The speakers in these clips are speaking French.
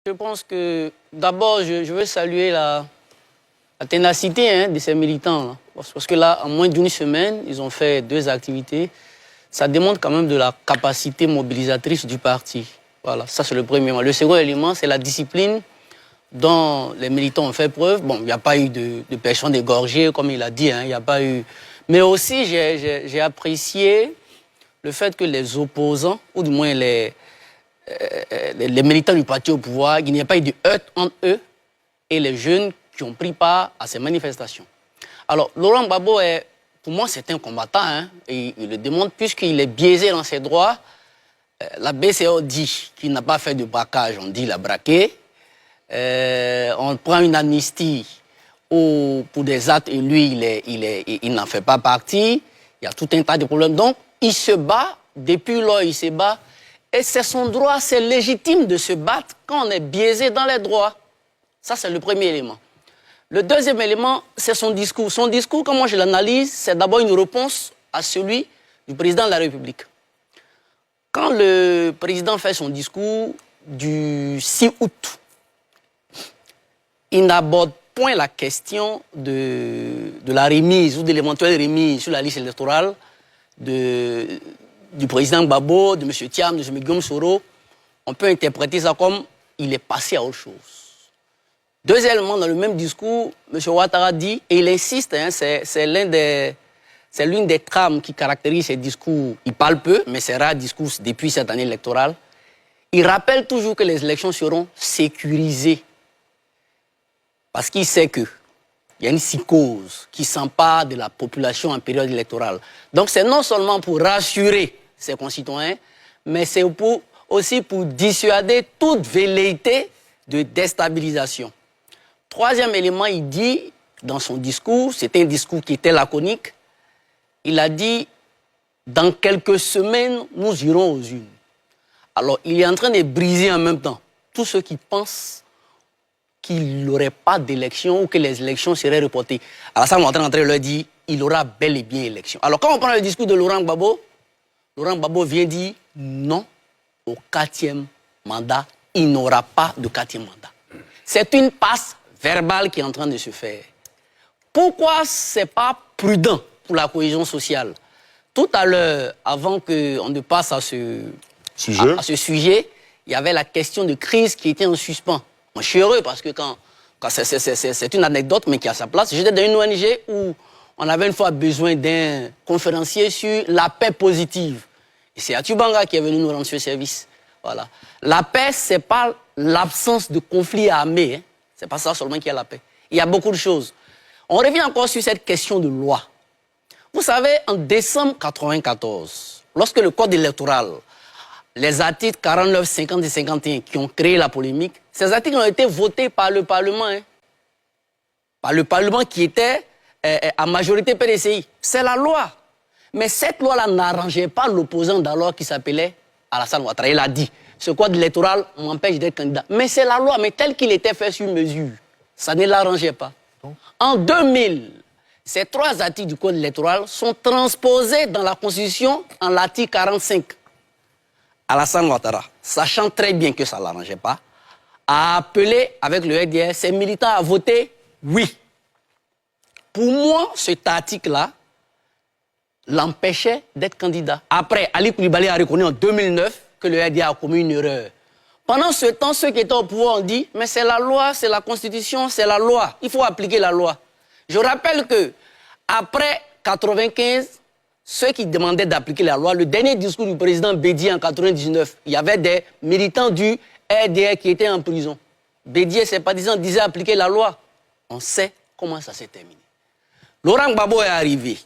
Je pense que d'abord, je veux saluer la ténacité de ces militants. Là. Parce que là, en moins d'une semaine, ils ont fait 2 activités. Ça démontre quand même de la capacité mobilisatrice du parti. Voilà, ça c'est le premier élément. Le second élément, c'est la discipline dont les militants ont fait preuve. Bon, il n'y a pas eu de personnes égorgées, comme il a dit, il n'y a pas eu... Mais aussi, j'ai apprécié le fait que les opposants, ou du moins les militants du parti au pouvoir, qu'il n'y ait pas eu de heurts entre eux et les jeunes qui ont pris part à ces manifestations. Alors, Laurent Gbagbo, pour moi, c'est un combattant, et il le démontre, puisqu'il est biaisé dans ses droits. La BCO dit qu'il n'a pas fait de braquage, on dit qu'il a braqué. On prend une amnistie pour des actes et lui, il n'en fait pas partie. Il y a tout un tas de problèmes. Donc, il se bat, depuis lors, il se bat. Et c'est son droit, c'est légitime de se battre quand on est biaisé dans les droits. Ça, c'est le premier élément. Le deuxième élément, c'est son discours. Son discours, comme moi je l'analyse, c'est d'abord une réponse à celui du président de la République. Quand le président fait son discours du 6 août, il n'aborde point la question de la remise ou de l'éventuelle remise sur la liste électorale du président Gbagbo, de M. Thiam, de M. Guillaume Soro. On peut interpréter ça comme il est passé à autre chose. Deuxièmement, dans le même discours, M. Ouattara dit, et il insiste, c'est l'une des trames qui caractérise ses discours. Il parle peu, mais c'est rare discours depuis cette année électorale. Il rappelle toujours que les élections seront sécurisées. Parce qu'il sait qu'il y a une psychose qui s'empare de la population en période électorale. Donc c'est non seulement pour rassurer ses concitoyens, mais c'est aussi pour dissuader toute velléité de déstabilisation. Troisième élément, il dit dans son discours, c'était un discours qui était laconique, il a dit « Dans quelques semaines, nous irons aux urnes ». Alors, il est en train de briser en même temps tous ceux qui pensent qu'il n'aurait pas d'élection ou que les élections seraient reportées. Alassane Ouattara leur dit « Il aura bel et bien élection ». Alors, quand on prend le discours de Laurent Gbagbo vient dire « Non au 4e mandat, il n'aura pas de 4e mandat ». C'est une passe verbale qui est en train de se faire. Pourquoi ce n'est pas prudent pour la cohésion sociale? Tout à l'heure, avant qu'on ne passe à ce sujet, il y avait la question de crise qui était en suspens. Moi, je suis heureux parce que quand c'est une anecdote, mais qui a sa place. J'étais dans une ONG où on avait une fois besoin d'un conférencier sur la paix positive. Et c'est Atubanga qui est venu nous rendre ce service. Voilà. La paix, ce n'est pas l'absence de conflit armé. Ce n'est pas ça seulement qui a la paix. Il y a beaucoup de choses. On revient encore sur cette question de loi. Vous savez, en décembre 1994, lorsque le code électoral, les articles 49, 50 et 51 qui ont créé la polémique, ces articles ont été votés par le Parlement. Par le Parlement qui était à majorité PDCI. C'est la loi. Mais cette loi-là n'arrangeait pas l'opposant d'alors qui s'appelait Alassane Ouattara. Il a dit, ce code électoral m'empêche d'être candidat. Mais c'est la loi, mais tel qu'il était fait sur mesure, ça ne l'arrangeait pas. En 2000, ces 3 articles du code électoral sont transposés dans la Constitution en l'article 45. Alassane Ouattara, sachant très bien que ça ne l'arrangeait pas, a appelé avec le RDR ses militants à voter oui. Pour moi, cet article-là l'empêchait d'être candidat. Après, Ali Koulibaly a reconnu en 2009 que le RDR a commis une erreur. Pendant ce temps, ceux qui étaient au pouvoir ont dit « Mais c'est la loi, c'est la Constitution, c'est la loi. Il faut appliquer la loi. » Je rappelle que après 1995, ceux qui demandaient d'appliquer la loi, le dernier discours du président Bédié en 1999, il y avait des militants du RDR qui étaient en prison. Bédié, ses partisans disaient appliquer la loi. On sait comment ça s'est terminé. Laurent Gbagbo est arrivé.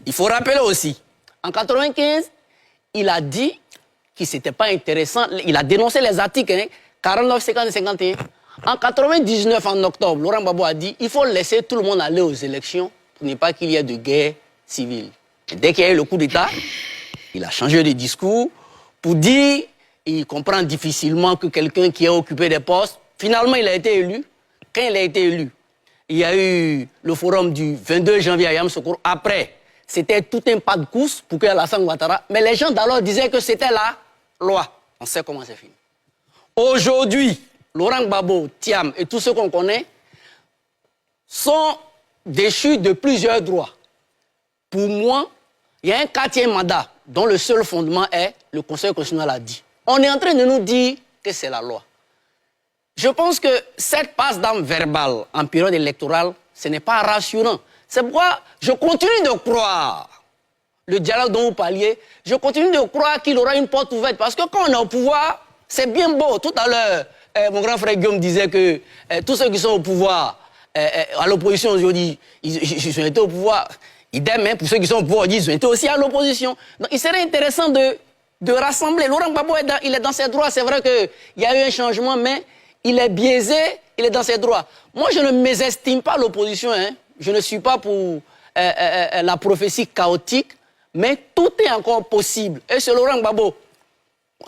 Il faut rappeler aussi, en 1995, il a dit que ce n'était pas intéressant. Il a dénoncé les articles 49, 50 et 51. En 1999, en octobre, Laurent Gbagbo a dit qu'il faut laisser tout le monde aller aux élections pour ne pas qu'il y ait de guerre civile. Et dès qu'il y a eu le coup d'État, il a changé de discours pour dire qu'il comprend difficilement que quelqu'un qui a occupé des postes, finalement il a été élu. Quand il a été élu, il y a eu le forum du 22 janvier à Yamoussoukro. Après, c'était tout un pas de course pour que Alassane Ouattara. Mais les gens d'alors disaient que c'était la loi. On sait comment c'est fini. Aujourd'hui, Laurent Gbagbo, Thiam et tous ceux qu'on connaît sont déchus de plusieurs droits. Pour moi, il y a un 4e mandat dont le seul fondement est, le Conseil constitutionnel a dit. On est en train de nous dire que c'est la loi. Je pense que cette passe d'armes verbale en période électorale, ce n'est pas rassurant. C'est pourquoi je continue de croire le dialogue dont vous parliez, je continue de croire qu'il aura une porte ouverte. Parce que quand on est au pouvoir, c'est bien beau. Tout à l'heure, mon grand frère Guillaume disait que tous ceux qui sont au pouvoir, à l'opposition aujourd'hui, ils ont été au pouvoir. Idem, hein, pour ceux qui sont au pouvoir, ils ont été aussi à l'opposition. Donc il serait intéressant de rassembler. Laurent Gbagbo, il est dans ses droits. C'est vrai qu'il y a eu un changement, mais il est biaisé, il est dans ses droits. Moi, je ne mésestime pas l'opposition. Hein. Je ne suis pas pour la prophétie chaotique. Mais tout est encore possible. Et ce Laurent Gbagbo,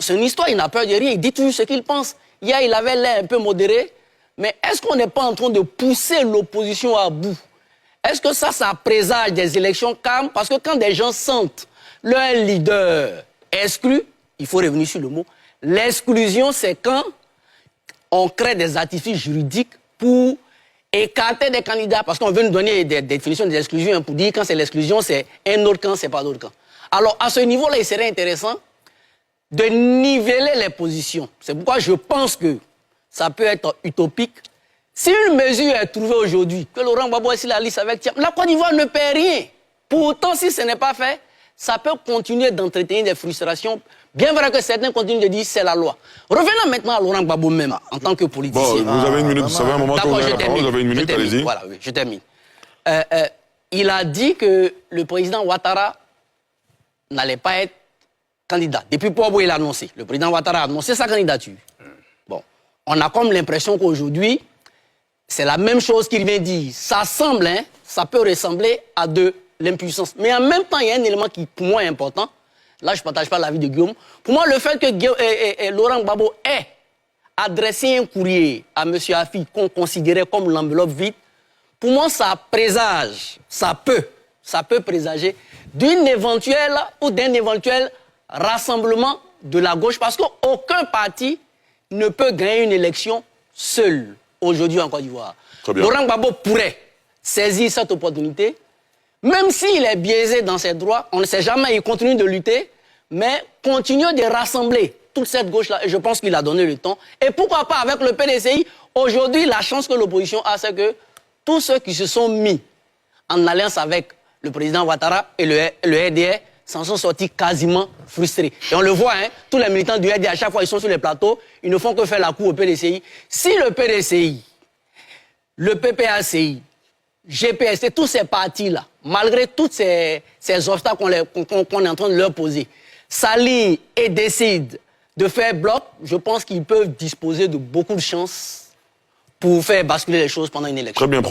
c'est une histoire, il n'a peur de rien, il dit toujours ce qu'il pense. Hier, il avait l'air un peu modéré, mais est-ce qu'on n'est pas en train de pousser l'opposition à bout? Est-ce que ça présage des élections calmes? Parce que quand des gens sentent leur leader exclu, il faut revenir sur le mot, l'exclusion, c'est quand on crée des artifices juridiques pour écarter des candidats, parce qu'on veut nous donner des définitions des exclusions, pour dire quand c'est l'exclusion, c'est un autre camp, c'est pas d'autre camp. Alors, à ce niveau-là, il serait intéressant de niveler les positions. C'est pourquoi je pense que ça peut être utopique. Si une mesure est trouvée aujourd'hui, que Laurent Gbagbo est sur la liste avec Thiam, la Côte d'Ivoire ne paie rien. Pourtant, si ce n'est pas fait, ça peut continuer d'entretenir des frustrations. Bien vrai que certains continuent de dire c'est la loi. Revenons maintenant à Laurent Gbagbo même, en tant que politicien. Bon, vous avez une minute, vous savez un moment où vous avez la parole, vous avez une minute, allez-y. Voilà, oui, je termine. Il a dit que le président Ouattara n'allait pas être candidat. Depuis Poabo, il a annoncé. Le président Ouattara a annoncé sa candidature. Bon, on a comme l'impression qu'aujourd'hui, c'est la même chose qu'il vient dire. Ça semble, hein, ça peut ressembler à de l'impuissance. Mais en même temps, il y a un élément qui, pour moi, est important. Là, je ne partage pas l'avis de Guillaume. Pour moi, le fait que Laurent Gbagbo ait adressé un courrier à M. Afi qu'on considérait comme l'enveloppe vide, pour moi, ça présage, ça peut présager d'une éventuelle ou d'un éventuel rassemblement de la gauche, parce qu'aucun parti ne peut gagner une élection seul aujourd'hui en Côte d'Ivoire. Laurent Gbagbo pourrait saisir cette opportunité. Même s'il est biaisé dans ses droits, on ne sait jamais, il continue de lutter, mais continue de rassembler toute cette gauche-là, et je pense qu'il a donné le temps. Et pourquoi pas avec le PDCI, aujourd'hui, la chance que l'opposition a, c'est que tous ceux qui se sont mis en alliance avec le président Ouattara et le RDR s'en sont sortis quasiment frustrés. Et on le voit, hein, tous les militants du RDR, à chaque fois ils sont sur les plateaux, ils ne font que faire la cour au PDCI. Si le PDCI, le PPACI, GPST, tous ces partis-là, malgré tous ces obstacles qu'on est en train de leur poser, s'allient et décident de faire bloc, je pense qu'ils peuvent disposer de beaucoup de chances pour faire basculer les choses pendant une élection. Très bien.